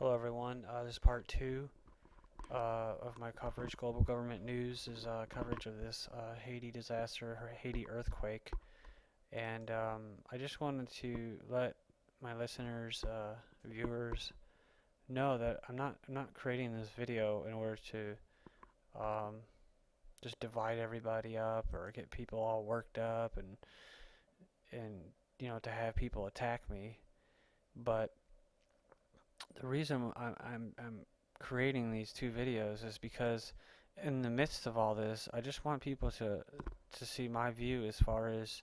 Hello, everyone. This is part two of my coverage. Global government news is coverage of this Haiti disaster, or Haiti earthquake, and I just wanted to let my listeners, viewers, know that I'm not creating this video in order to um, just divide everybody up or get people all worked up and to have people attack me, but the reason I'm creating these two videos is because in the midst of all this, I just want people to see my view as far as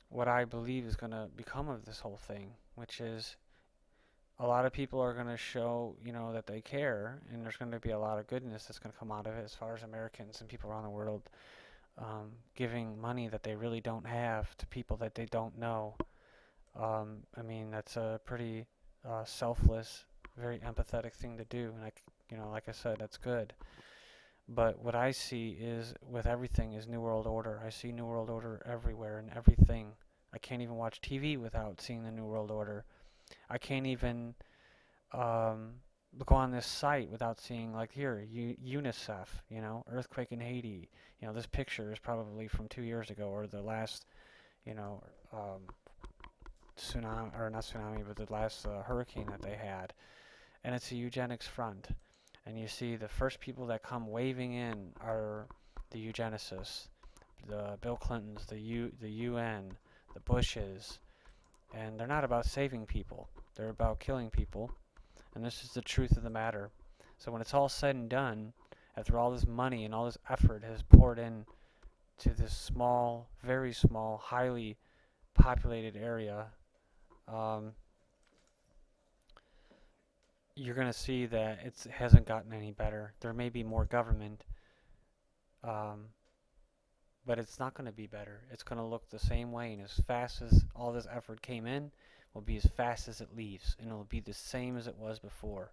what I believe is going to become of this whole thing, which is a lot of people are going to show, that they care, and there's going to be a lot of goodness that's going to come out of it as far as Americans and people around the world giving money that they really don't have to people that they don't know. I mean, that's a pretty selfless, very empathetic thing to do, and like I said, that's good. But what I see is with everything is New World Order. I see New World Order everywhere and everything. I can't even watch TV without seeing the New World Order. I can't even um, go on this site without seeing, like, here, UNICEF, earthquake in Haiti. This picture is probably from 2 years ago, or the last, you know, um, tsunami, or not tsunami, but the last hurricane that they had. And it's a eugenics front. And you see the first people that come waving in are the eugenicists, the Bill Clintons, the UN, the Bushes, and they're not about saving people. They're about killing people, and this is the truth of the matter. So when it's all said and done, after all this money and all this effort has poured in to this small, very small, highly populated area, um, you're going to see that it hasn't gotten any better. There may be more government, um, but it's not going to be better. It's going to look the same way, and as fast as all this effort came in, will be as fast as it leaves, and it'll be the same as it was before.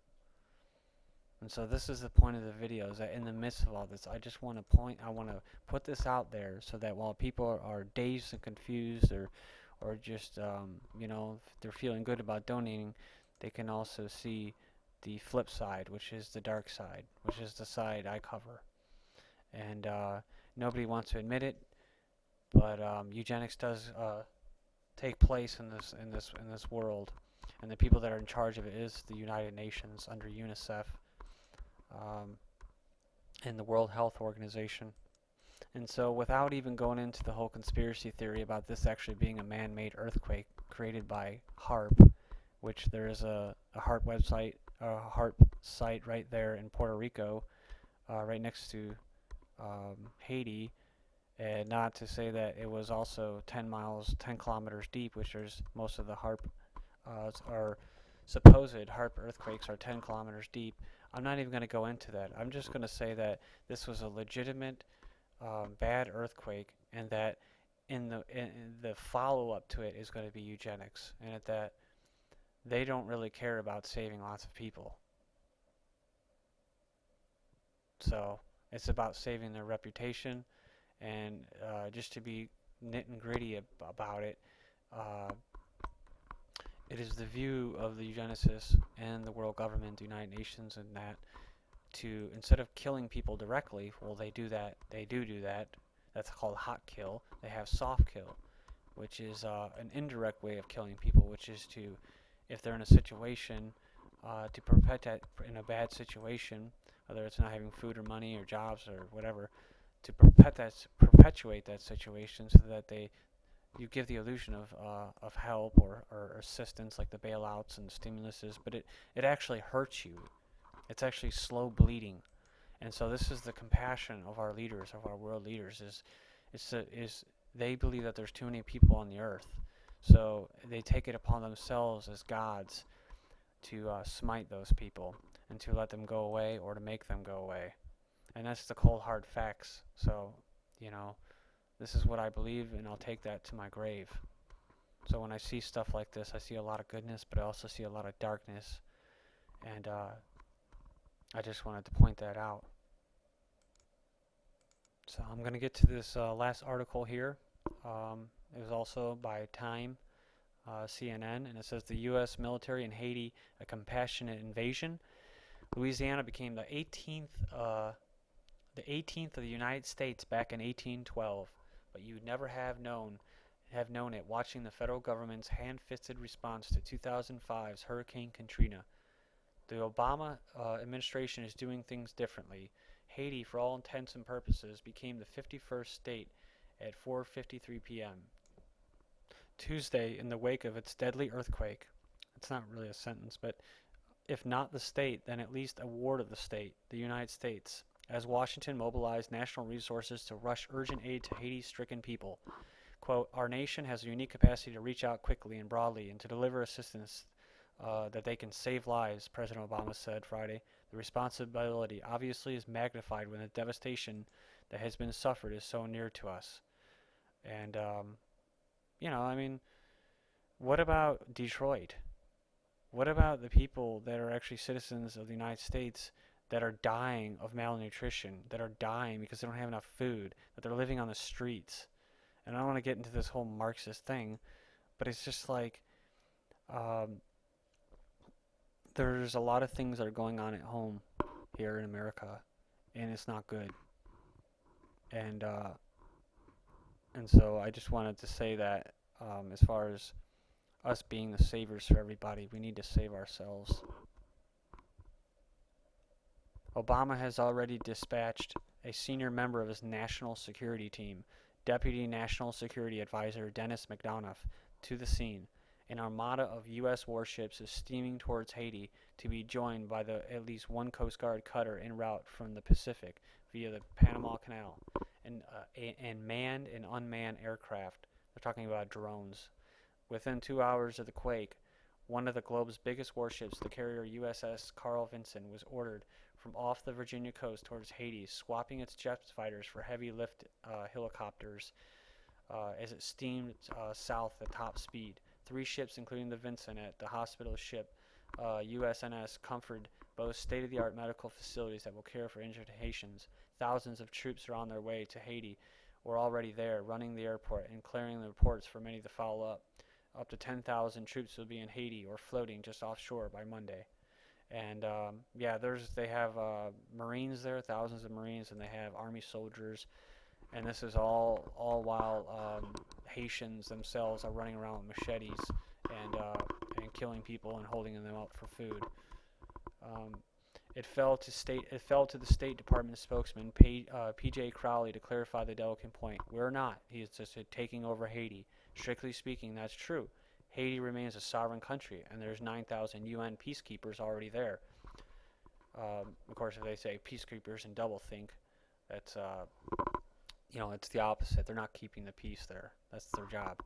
And so this is the point of the video, is that in the midst of all this, I want to put this out there so that while people are dazed and confused, or just, if they're feeling good about donating, they can also see the flip side, which is the dark side, which is the side I cover. And nobody wants to admit it, but eugenics does take place in this world, and the people that are in charge of it is the United Nations under UNICEF, um, and the World Health Organization. And so, without even going into the whole conspiracy theory about this actually being a man-made earthquake created by HARP, which there is a HARP website, a HARP site right there in Puerto Rico, right next to Haiti, and not to say that it was also 10 miles, 10 kilometers deep, which is most of the HARP, or supposed HARP earthquakes are 10 kilometers deep. I'm not even going to go into that. I'm just going to say that this was a legitimate bad earthquake, and that in the follow-up to it is going to be eugenics, and that they don't really care about saving lots of people. So it's about saving their reputation, and just to be nit and gritty about it, uh, it is the view of the eugenicists and the world government, the United Nations, and that to, instead of killing people directly, well, they do that. They do that. That's called hot kill. They have soft kill, which is an indirect way of killing people, which is to, if they're in a situation, to perpetuate in a bad situation, whether it's not having food or money or jobs or whatever, to perpetuate that situation so that you give the illusion of help or assistance, like the bailouts and stimuluses, but it actually hurts you. It's actually slow bleeding. And so this is the compassion of our leaders, of our world leaders, is they believe that there's too many people on the earth. So they take it upon themselves as gods to smite those people and to let them go away or to make them go away. And that's the cold hard facts. So, this is what I believe, and I'll take that to my grave. So when I see stuff like this, I see a lot of goodness, but I also see a lot of darkness. And I just wanted to point that out. So I'm going to get to this last article here. It was also by Time. CNN, and it says the U.S. military in Haiti, a compassionate invasion. Louisiana became the 18th of the United States back in 1812, but you would never have known it watching the federal government's hand-fisted response to 2005's Hurricane Katrina. The Obama administration is doing things differently. Haiti, for all intents and purposes, became the 51st state at 4:53 p.m. Tuesday, in the wake of its deadly earthquake. It's not really a sentence, but if not the state, then at least a ward of the state, the United States, as Washington mobilized national resources to rush urgent aid to Haiti's stricken people. Quote, our nation has a unique capacity to reach out quickly and broadly and to deliver assistance that they can save lives, President Obama said Friday. The responsibility obviously is magnified when the devastation that has been suffered is so near to us. And, I mean, what about Detroit? What about the people that are actually citizens of the United States that are dying of malnutrition, that are dying because they don't have enough food, that they're living on the streets? And I don't want to get into this whole Marxist thing, but it's just like there's a lot of things that are going on at home here in America, and it's not good. And so I just wanted to say that as far as us being the saviors for everybody, we need to save ourselves. Obama has already dispatched a senior member of his national security team, Deputy National Security Advisor Dennis McDonough, to the scene. An armada of U.S. warships is steaming towards Haiti to be joined by at least one Coast Guard cutter en route from the Pacific via the Panama Canal, and manned and unmanned aircraft. They're talking about drones. Within 2 hours of the quake, one of the globe's biggest warships, the carrier USS Carl Vinson, was ordered from off the Virginia coast towards Haiti, swapping its jet fighters for heavy lift helicopters as it steamed south at top speed. 3 ships, including the Vinson at the hospital ship USNS Comfort, boast state-of-the-art medical facilities that will care for injured Haitians. Thousands of troops are on their way to Haiti, or already there, running the airport and clearing the reports for many to follow up. Up to 10,000 troops will be in Haiti or floating just offshore by Monday. And they have Marines there, thousands of Marines, and they have Army soldiers. And this is all while Haitians themselves are running around with machetes and killing people and holding them up for food. It fell to the State Department spokesman P.J. Crowley to clarify the delicate point. We're not. He is just taking over Haiti. Strictly speaking, that's true. Haiti remains a sovereign country, and there's 9,000 UN peacekeepers already there. Of course, if they say peacekeepers and double think, that's it's the opposite. They're not keeping the peace there. That's their job.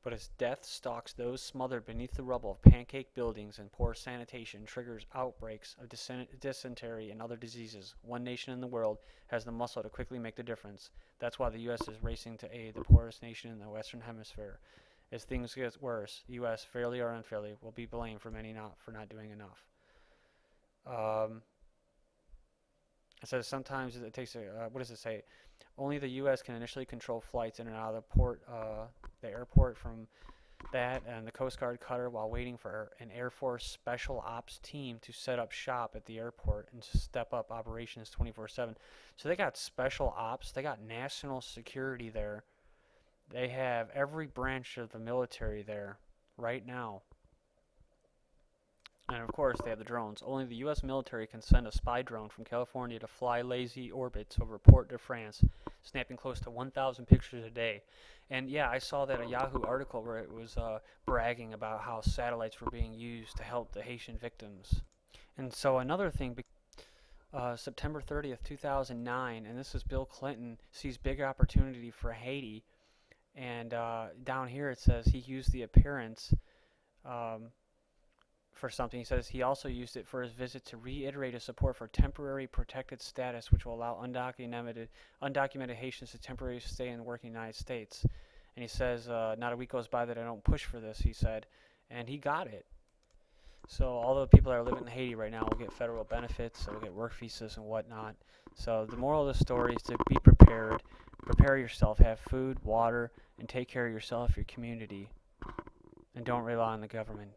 But as death stalks those smothered beneath the rubble of pancake buildings and poor sanitation triggers outbreaks of dysentery and other diseases, one nation in the world has the muscle to quickly make the difference. That's why the U.S. is racing to aid the poorest nation in the Western Hemisphere. As things get worse, the U.S., fairly or unfairly, will be blamed for not doing enough. It says sometimes it takes what does it say? Only the U.S. can initially control flights in and out of the airport from that and the Coast Guard cutter while waiting for an Air Force Special Ops team to set up shop at the airport and to step up operations 24/7. So they got special ops, they got national security there. They have every branch of the military there right now. And of course, they have the drones. Only the U.S. military can send a spy drone from California to fly lazy orbits over Port-de-France, snapping close to 1,000 pictures a day. And yeah, I saw that a Yahoo article where it was bragging about how satellites were being used to help the Haitian victims. And so another thing, September 30th, 2009, and this is Bill Clinton, sees big opportunity for Haiti. And down here it says he used the appearance for something. He says he also used it for his visit to reiterate his support for temporary protected status, which will allow undocumented Haitians to temporarily stay and work in the United States. And he says, not a week goes by that I don't push for this, he said. And he got it. So all the people that are living in Haiti right now will get federal benefits, they'll get work visas and whatnot. So the moral of the story is to be prepared, prepare yourself, have food, water, and take care of yourself, your community. and don't rely on the government.